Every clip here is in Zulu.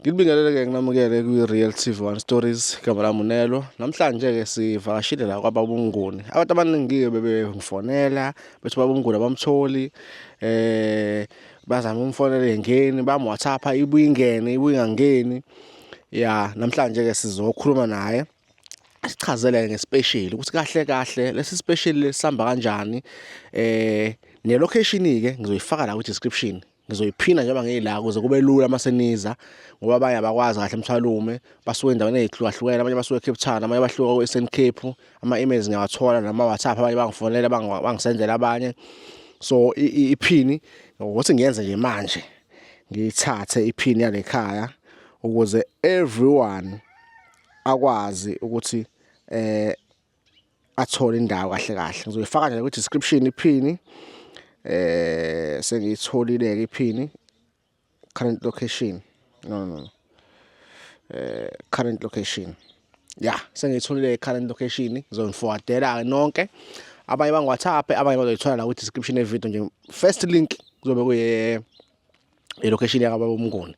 Ngibingelele-ke nginamukele kwi-Real TV One Stories, igama lami uNelo. Namhlanje-ke sivakashile la kwaBaba uMnguni. Abantu abaningi-ke bebengifonela bethi uBaba uMnguni abamtholi, bazama umfonela engeni, bam-WhatsApp ibuye ingene, ibuye ingangeni. Ya, namhlanje-ke sizokhuluma naye. Sichazele ngespecial ukuthi kahle kahle lesi special lesihamba kanjani. Ne-location-ke ngizoyifaka la ku-description. Ngizoyiphina njengoba ngiyila ukuze kube lula maseniza ngoba abanye abakwazi kahle mthwalume basuke endaweni ezihlukahlukene, abanye basuke eCape Town, abanye basuke ku-Eastern Cape. Ama-emails ngiyawathola nama-WhatsApp, abanye bangifonela bangisendela abanye. So iphini ukuthi ngiyenze nje manje, ngiyithathe iphini yale khaya ukuze everyone akwazi ukuthi athole indawo kahle kahle. Ngizoyifaka nje ku-description iphini. Sengiyitholile-ke iphini, current location, no, current location, ya sengiyitholile current location. Ngizoniforwardela-ke nonke, abanye bangi-WhatsApp, abanye bazoyithola la ku-description yevideo nje. First link kuzobe kuye location yakwaBaba uMnguni.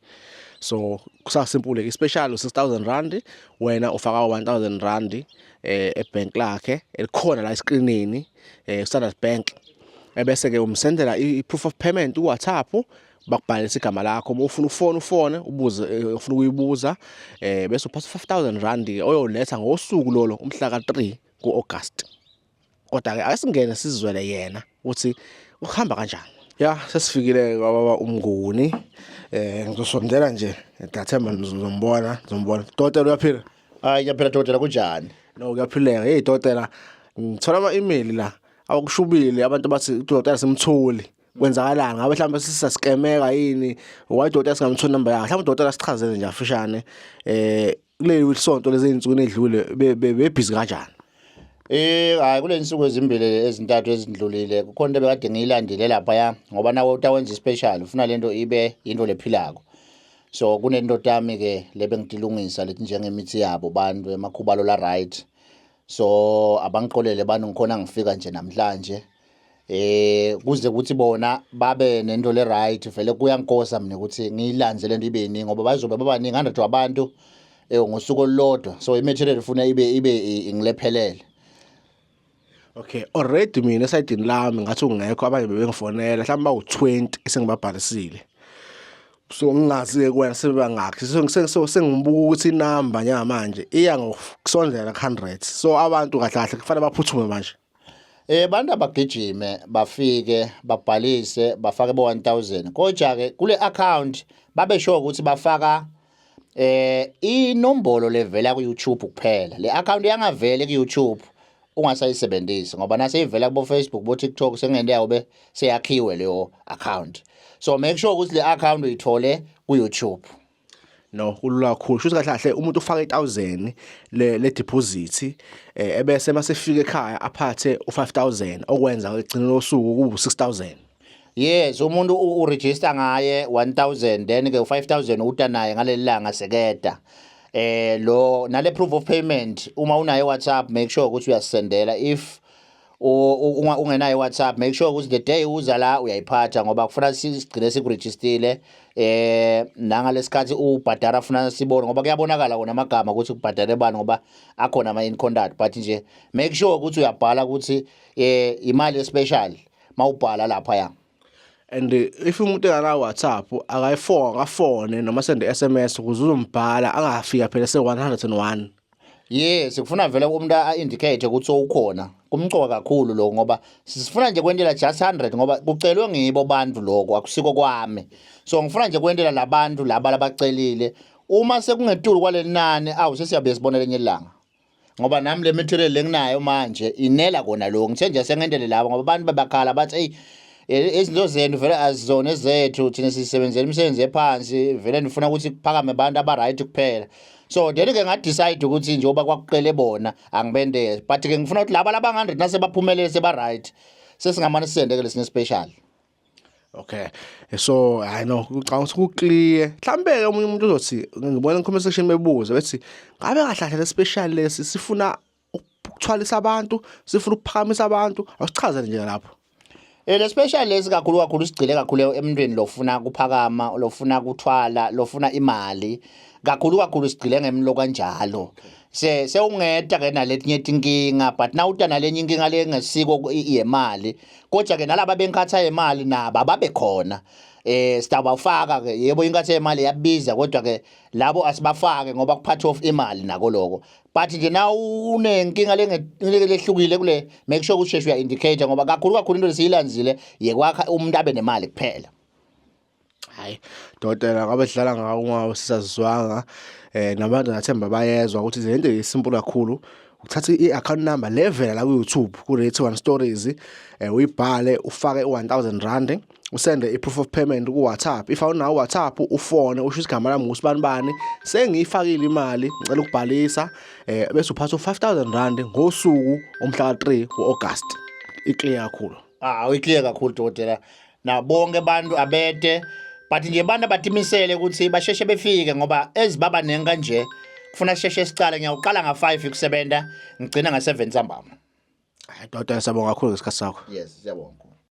So kusasimple-ke, ispecial u-6,000 rand, wena ufaka 1,000 rand ebhenki lakhe elikhona la eskrinini, Standard Bank. Ebese-ke umsendela i-proof of payment ku-WhatsApp, bakubhalisa igama lakho. Uma ufuna ufone ubuze, ufuna ukuyibuza, bese uphatha 5,000 rand oyoletha ngosuku lolo umhla ka-3 ku-August. Kodwa-ke ake singene sizizwele yena ukuthi ukuhamba kanjani. Ya, sesifikile kwaBaba uMnguni. Ngizosondela nje, ngathemba ngizombona. Dokotela uyaphila? Hayi, ngiyaphila dokotela, kunjani? No, kuyaphileka. Hey dokotela, ngithola ama-email la awukushubile abantu bathi udokotela simtholi. Kwenzakalani? Ngabe mhlawumbe sisaskemeka yini? Why udokotela singamtholi number yakhe? Mhlawumbe udokotela sichazele nje afishane. Kuleli sonto lezi insuku nedlule bebhizi kanjani? Hayi, kule insuku ezimbili ezintathu ezindlulile kukhona into bekade ngiyilandile lapha ngoba nawe utawenza ispecial ufuna lento ibe into lephilako. So kunento tami-ke lebengidilungisa lethi njengemithi yabo bantu emakhubalo la right. So abangiqolele bantu ngikhona ngifika nje namhlanje. Kuze ukuthi bona babe nento le right, vele kuyankosa mina ukuthi ngiyilanze lento ibe yiningi ngoba bazobe babaningi 100 wabantu ngosuku olulodwa. So i-material ufuna ibe ingilephelele. Okay, already mina esayidini lami ngathi ungekho, abanye bebengifonela mhlawumbe bawu-20 esengibabhalisile. So ngingazi-ke kuwena sebangakhi. Sengibuka ukuthi inamba njengamanje iya ngokusondela 100. So abantu kahle kahle kufanele baphuthume manje. Bantu abagijime bafike babhalise bafake bo 1,000. Kodwa-ke kule account babe sure ukuthi bafaka inombolo levela ku-YouTube kuphela. Le account yangavele ku-YouTube ungasayisebenzisi ngoba naseyivela kubo Facebook, bo TikTok sengende yawo seyakhiwe leyo account. So make sure ukuthi le account uyithole ku-YouTube. No, kulula kakhulu. Shuthi kahle kahle umuntu ufaka 1,000 le deposit, ebese masefika ekhaya aphathe u5,000 okwenza egcina losuku kubu 6,000. Yes, umuntu uregister ngaye 1,000 then ke u5,000 uta naye ngaleli langa sekeda. Lo nale proof of payment uma unayo WhatsApp make sure ukuthi uyasendela. If ungenayo WhatsApp make sure ukuthi the day uza la uyayiphatha ngoba kufuna sigcine sikurejistile. Nangalesikhathi ubhadara ufuna sibone ngoba kuyabonakala kona amagama ukuthi ubhadare bani ngoba akhona ama-in contact, but nje make sure ukuthi uyabhala ukuthi imali especial mawubhala lapha. And if umuntu engana WhatsApp akafone noma sende SMS ukuze uzombhala angafika phela se101. Yes, kufuna vele umuntu a-indicate ukuthi ukhona. Kumcoka kakhulu lo ngoba sifuna nje kwentela just 100 ngoba kucelwe ngibo bantu lokho akusiko kwami. So ngifuna nje kwentela labantu laba labacelile. Uma sekungetulu kwaleli nani sesiyabe sibonele enye ilanga. Ngoba nami le material lenginayo manje inela kona lo. Ngithe nje sengendele laba ngoba abantu babakhala bathi izinto zenu vele azizona ezethu, thina sisebenzela imisebenzi ephansi, vele nifuna ukuthi kuphakame abantu aba-right kuphela. So then ke ngadecide ukuthi njengoba kwakuqele bona angibendele, but ke ngifuna ukuthi laba 100 nase baphumelele seba-right sesingamane sisendeke lesine special. Okay, so I know ucanga ukuthi ku-clear. Mhlambe-ke omunye umuntu uzothi ngibona in-comment section bebuza bethi ngabe kahle kahle le special lesi sifuna ukuthwalisa abantu, sifuna ukuphakamisa abantu, awusichazele nje lapho. Especially lesi kakhulu sigcile kakhulu emntwini lofuna kuphakama, lofuna kuthwala, lofuna imali. Kakhulu sigcile ngemlo kanjalo. Sewungeda ke naletinye inkinga, but na uta nalenye inkinga lengesiko yemali. Kodwa ke nalaba benkatha yemali nabo ababe khona. Sitabafaka ke yebo inkatha yemali yabiza kodwa ke labo asibafake ngoba kuphathi of imali nako lokho. But nje na unenkinga lehlukile kule, make sure ukuthi uya indicator ngoba kakhulu into lesiyilanzile yekwakha umuntu abe nemali kuphela. Hayi dokotela ngabe sidlala ngawo ngawo sisazizwanga nabantu ngathemba bayezwa ukuthi izinto ezisimple kakhulu ukuthatha i-account number level la ku YouTube ku Rate One Stories uyibhale ufake u1000 usende i-proof of payment ku WhatsApp if awunawo WhatsApp ufone usho isigama lami ngusibani sengiyifakile imali ngicela ukubhalisa bese uphatha u5000 ngosuku omhla ka3 kuAugust iclear kakhulu Uyiclear kakhulu dokotela na bonke abantu abede but nje abantu abatimisele ukuthi basheshe befike ngoba ezibaba nengi kanje kufuna sisheshe sicala ngiyaqala nga5 ikusebenza ngigcina nga7 ntambama. Hayi dokotela siyabonga kakhulu ngesikhathi sakho. Yes siyabonga.